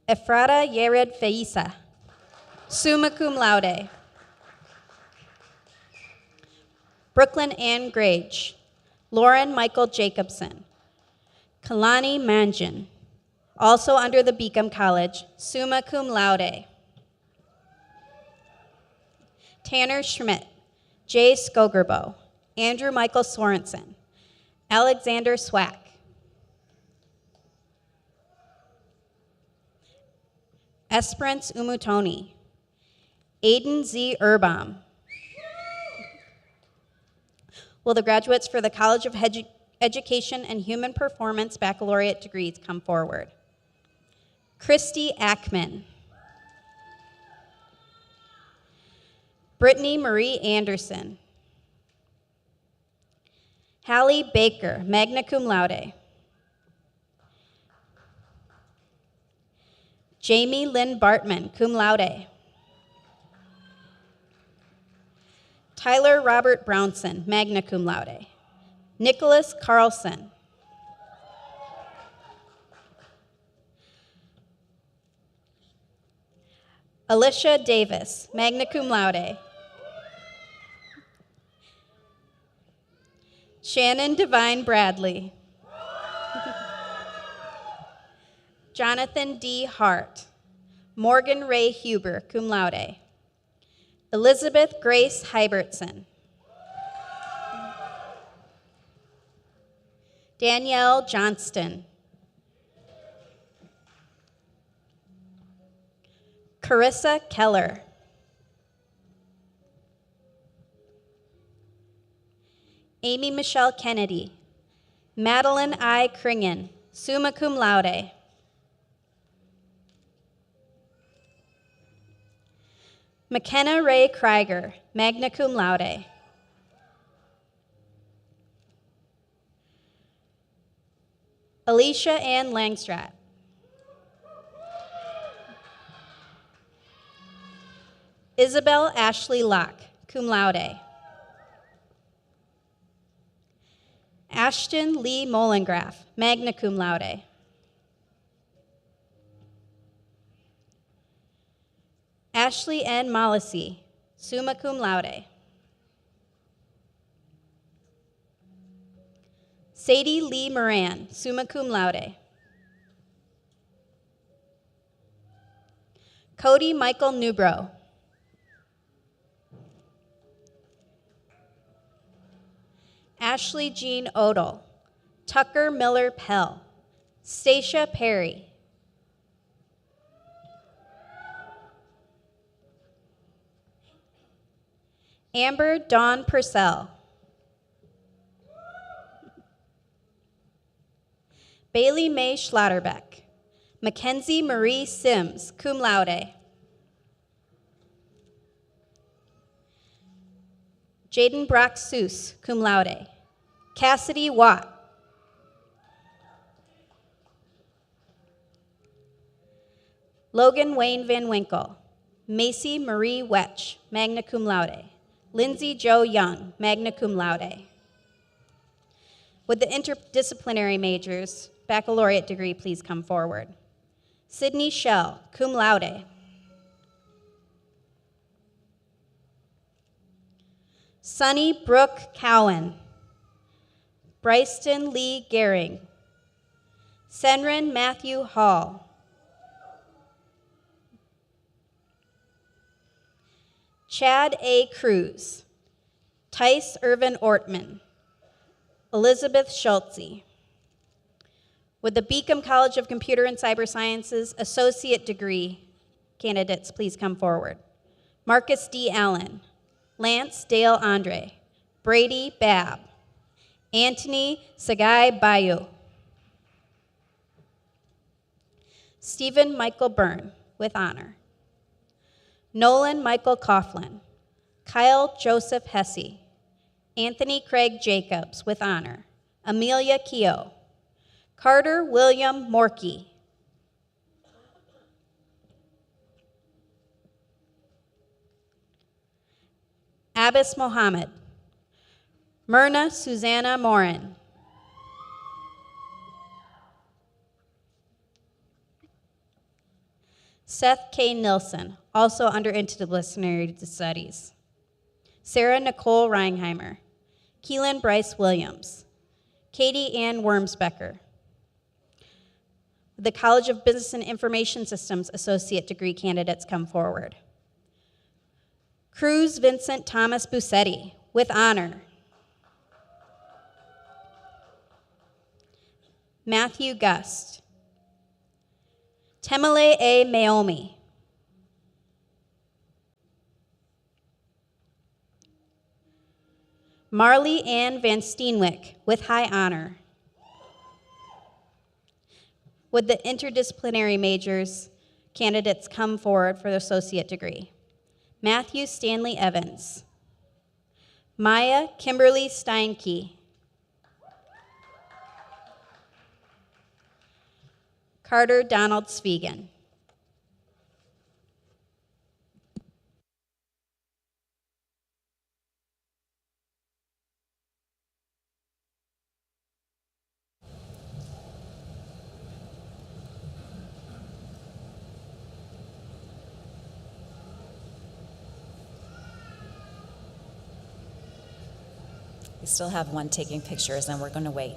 Efrata Yared Feisa, summa cum laude. Brooklyn Ann Grage. Lauren Michael Jacobson. Kalani Manjan, also under the Beacom College, summa cum laude. Tanner Schmidt, Jay Skogerbo, Andrew Michael Sorensen, Alexander Swack. Esperance Umutoni, Aiden Z. Urbam. Will the graduates for the College of Education and Human Performance baccalaureate degrees come forward? Christy Ackman. Brittany Marie Anderson. Hallie Baker, magna cum laude. Jamie Lynn Bartman, cum laude. Tyler Robert Brownson, magna cum laude. Nicholas Carlson. Alicia Davis, magna cum laude. Shannon Devine Bradley. Jonathan D. Hart. Morgan Ray Huber, cum laude. Elizabeth Grace Hybertson. Danielle Johnston. Carissa Keller. Amy Michelle Kennedy. Madeline I. Kringen, summa cum laude. McKenna Ray Krieger, magna cum laude. Alicia Ann Langstrat. Isabel Ashley Locke, cum laude. Ashton Lee Molengraff, magna cum laude. Ashley N. Mollisey, summa cum laude. Sadie Lee Moran, summa cum laude. Cody Michael Newbrow. Ashley Jean Odell. Tucker Miller Pell. Stacia Perry. Amber Dawn Purcell. Bailey Mae Schlotterbeck. Mackenzie Marie Sims, cum laude. Jaden Brock Seuss, cum laude. Cassidy Watt. Logan Wayne Van Winkle. Macy Marie Wetch, magna cum laude. Lindsay Joe Young, magna cum laude. Would the interdisciplinary majors, baccalaureate degree, please come forward? Sydney Shell, cum laude. Sunny Brooke Cowan. Bryston Lee Gehring. Senran Matthew Hall. Chad A. Cruz. Tice Irvin Ortman. Elizabeth Schultze. Would the Beacom College of Computer and Cyber Sciences associate degree candidates please come forward? Marcus D. Allen. Lance Dale Andre. Brady Babb. Anthony Sagai Bayu. Stephen Michael Byrne, with honor. Nolan Michael Coughlin. Kyle Joseph Hesse. Anthony Craig Jacobs, with honor. Amelia Keogh. Carter William Morkey. Abbas Mohammed. Myrna Susanna Morin. Seth K. Nilsson, also under interdisciplinary studies. Sarah Nicole Reinheimer. Keelan Bryce Williams. Katie Ann Wormsbecker. The College of Business and Information Systems associate degree candidates come forward. Cruz Vincent Thomas Busetti, with honor. Matthew Gust. Temele A. Maomi. Marley Ann Van Steenwick, with high honor. Would the interdisciplinary majors candidates come forward for the associate degree? Matthew Stanley Evans. Maya Kimberly Steinke. Carter Donald Svegan. We still have one taking pictures, and we're going to wait.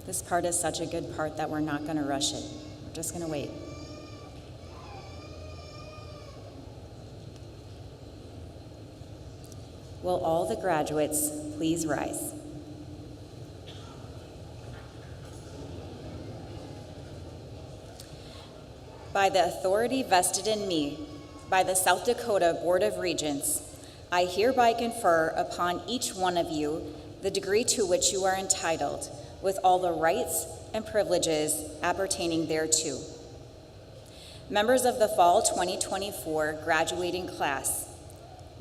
This part is such a good part that we're not going to rush it. We're just going to wait. Will all the graduates please rise? By the authority vested in me by the South Dakota Board of Regents, I hereby confer upon each one of you the degree to which you are entitled, with all the rights and privileges appertaining thereto. Members of the Fall 2024 graduating class,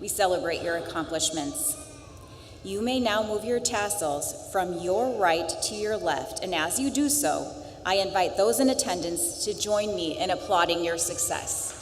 we celebrate your accomplishments. You may now move your tassels from your right to your left, and as you do so, I invite those in attendance to join me in applauding your success.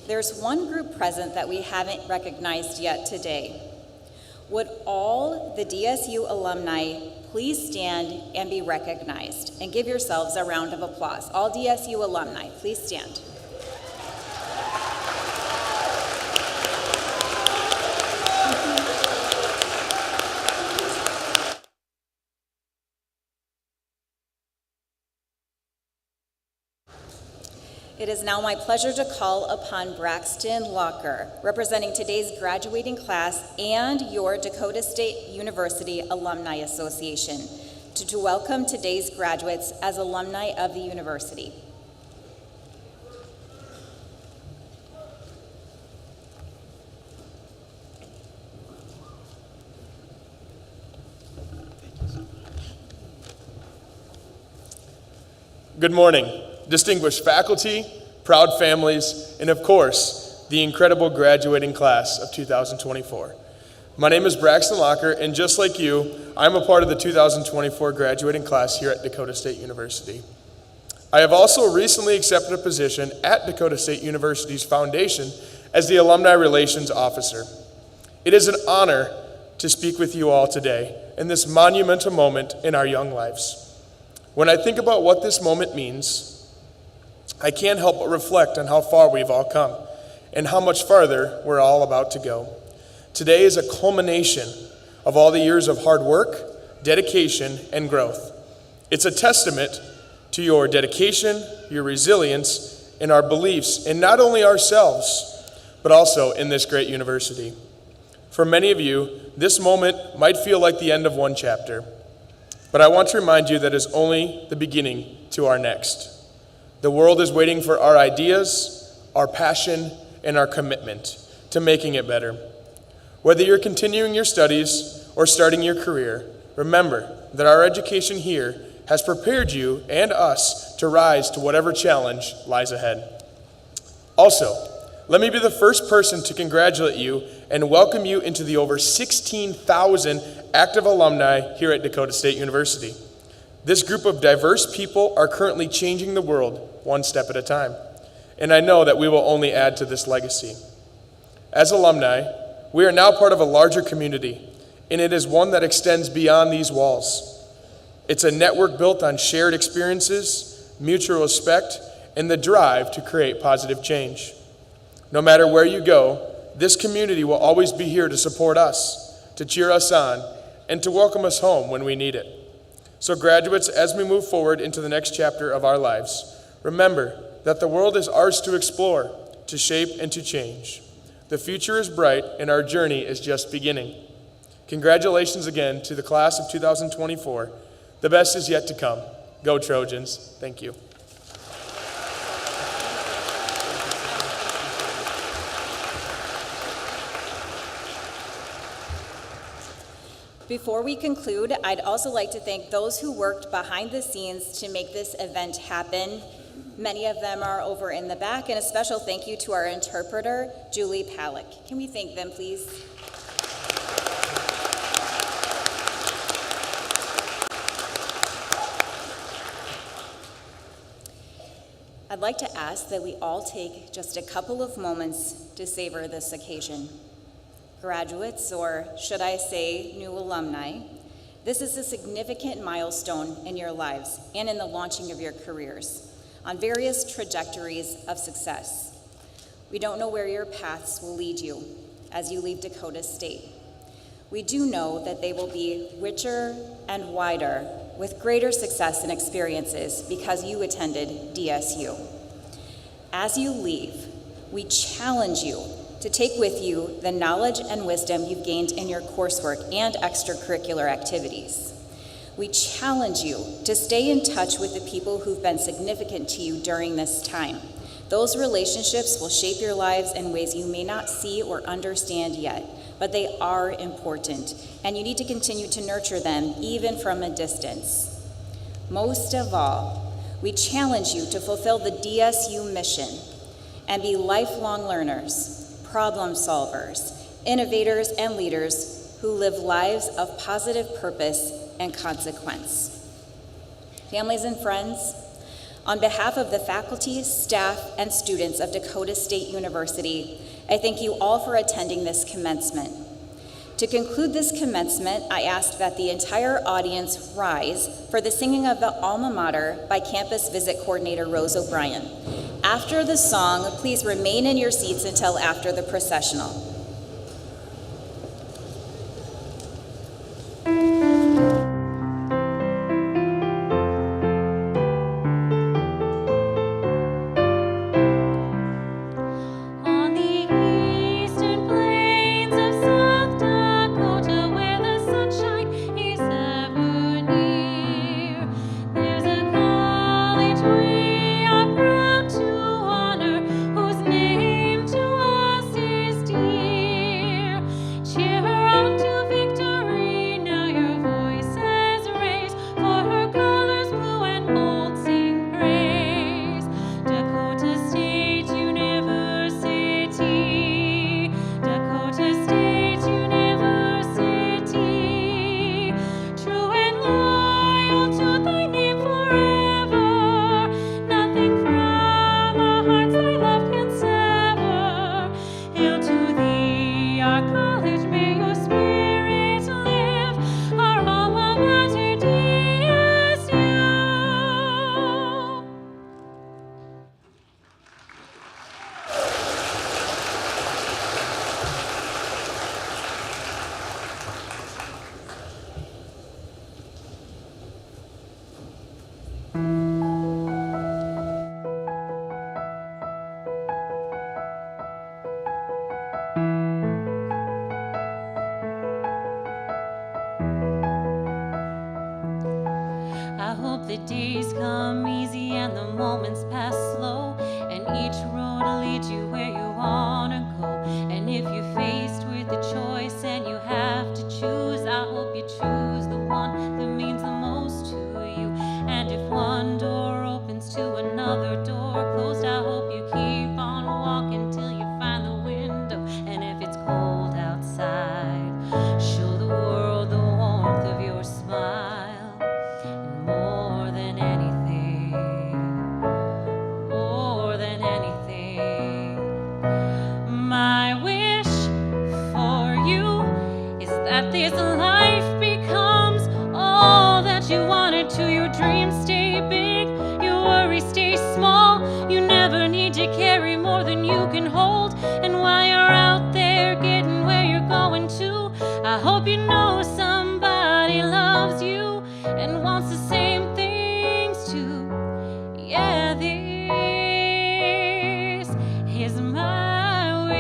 There's one group present that we haven't recognized yet today. Would all the DSU alumni please stand and be recognized and give yourselves a round of applause? All DSU alumni, please stand. It is now my pleasure to call upon Braxton Locker, representing today's graduating class and your Dakota State University Alumni Association, to welcome today's graduates as alumni of the university. Good morning, distinguished faculty, proud families, and of course, the incredible graduating class of 2024. My name is Braxton Locker, and just like you, I'm a part of the 2024 graduating class here at Dakota State University. I have also recently accepted a position at Dakota State University's foundation as the Alumni Relations Officer. It is an honor to speak with you all today in this monumental moment in our young lives. When I think about what this moment means, I can't help but reflect on how far we've all come and how much farther we're all about to go. Today is a culmination of all the years of hard work, dedication, and growth. It's a testament to your dedication, your resilience, and our beliefs in not only ourselves, but also in this great university. For many of you, this moment might feel like the end of one chapter, but I want to remind you that it's only the beginning to our next. The world is waiting for our ideas, our passion, and our commitment to making it better. Whether you're continuing your studies or starting your career, remember that our education here has prepared you and us to rise to whatever challenge lies ahead. Also, let me be the first person to congratulate you and welcome you into the over 16,000 active alumni here at Dakota State University. This group of diverse people are currently changing the world one step at a time, and I know that we will only add to this legacy. As alumni, we are now part of a larger community, and it is one that extends beyond these walls. It's a network built on shared experiences, mutual respect, and the drive to create positive change. No matter where you go, this community will always be here to support us, to cheer us on, and to welcome us home when we need it. So graduates, as we move forward into the next chapter of our lives, remember that the world is ours to explore, to shape, and to change. The future is bright, and our journey is just beginning. Congratulations again to the class of 2024. The best is yet to come. Go Trojans. Thank you. Before we conclude, I'd also like to thank those who worked behind the scenes to make this event happen. Many of them are over in the back, and a special thank you to our interpreter, Julie Palick. Can we thank them, please? I'd like to ask that we all take just a couple of moments to savor this occasion. Graduates, or should I say new alumni, this is a significant milestone in your lives and in the launching of your careers on various trajectories of success. We don't know where your paths will lead you as you leave Dakota State. We do know that they will be richer and wider with greater success and experiences because you attended DSU. As you leave, we challenge you to take with you the knowledge and wisdom you've gained in your coursework and extracurricular activities. We challenge you to stay in touch with the people who've been significant to you during this time. Those relationships will shape your lives in ways you may not see or understand yet, but they are important, and you need to continue to nurture them even from a distance. Most of all, we challenge you to fulfill the DSU mission and be lifelong learners, problem solvers, innovators, and leaders who live lives of positive purpose and consequence. Families and friends, on behalf of the faculty, staff, and students of Dakota State University, I thank you all for attending this commencement. To conclude this commencement, I ask that the entire audience rise for the singing of the Alma Mater by Campus Visit Coordinator Rose O'Brien. After the song, please remain in your seats until after the processional. The days come easy and the moments pass slow, and each road will lead you where you wanna go. And if you're faced with a choice and you have to choose, I hope you choose the one that means the most to you. And if one door opens to another door closed, I hope you keep on walking till you find the window. And if it's cold outside, show the world the warmth of your smile. This life becomes all that you wanted to. Your dreams stay big, your worries stay small. You never need to carry more than you can hold. And while you're out there getting where you're going to, I hope you know somebody loves you and wants the same things too. Yeah, this is my wish.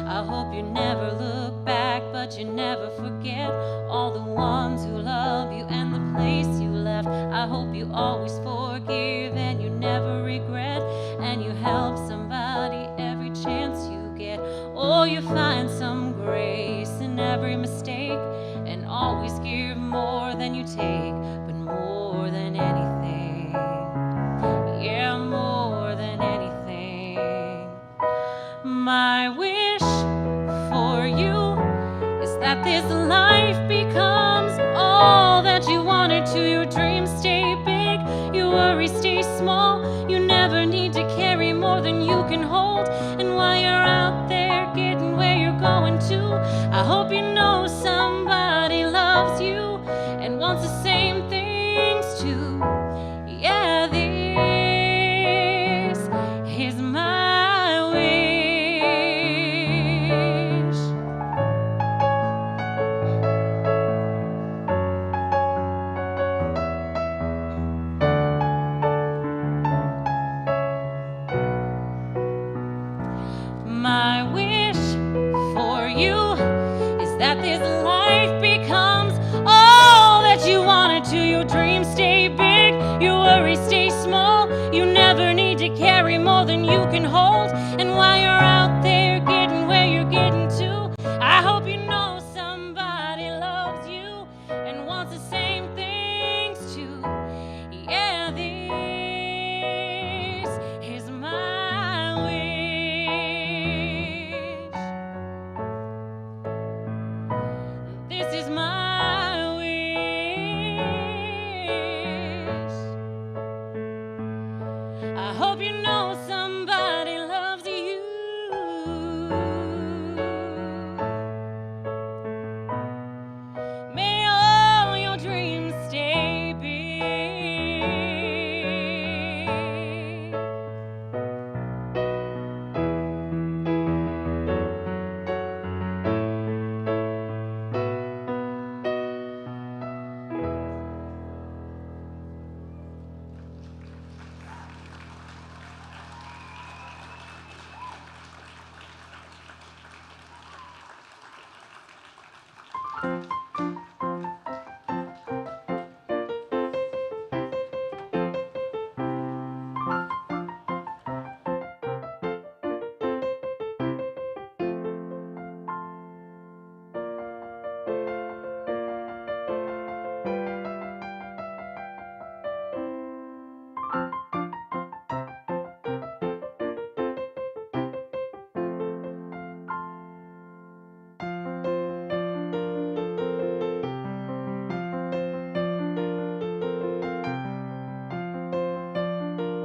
I hope you never look back, but you never forget all the ones who love you and the place you left. I hope you always forgive and you never regret, and you help somebody every chance you get. Oh, you find some grace in every mistake and always give more than you take, but more than anything, yeah, more than anything, my wish for you is that this life becomes all that you wanted to. Your dreams stay big, your worries stay small. You never need to carry more than you can hold. And while you're out there getting where you're going to, I hope you know somebody loves you and wants the same things too. Yeah, this is my wish. My wish for you is that this life never need to carry more than you can hold. And while you're out there getting where you're getting to, I hope you know somebody loves you and wants the same things too. Yeah, this is my wish. This is my wish. I hope you know somebody loves you. May all your dreams stay big.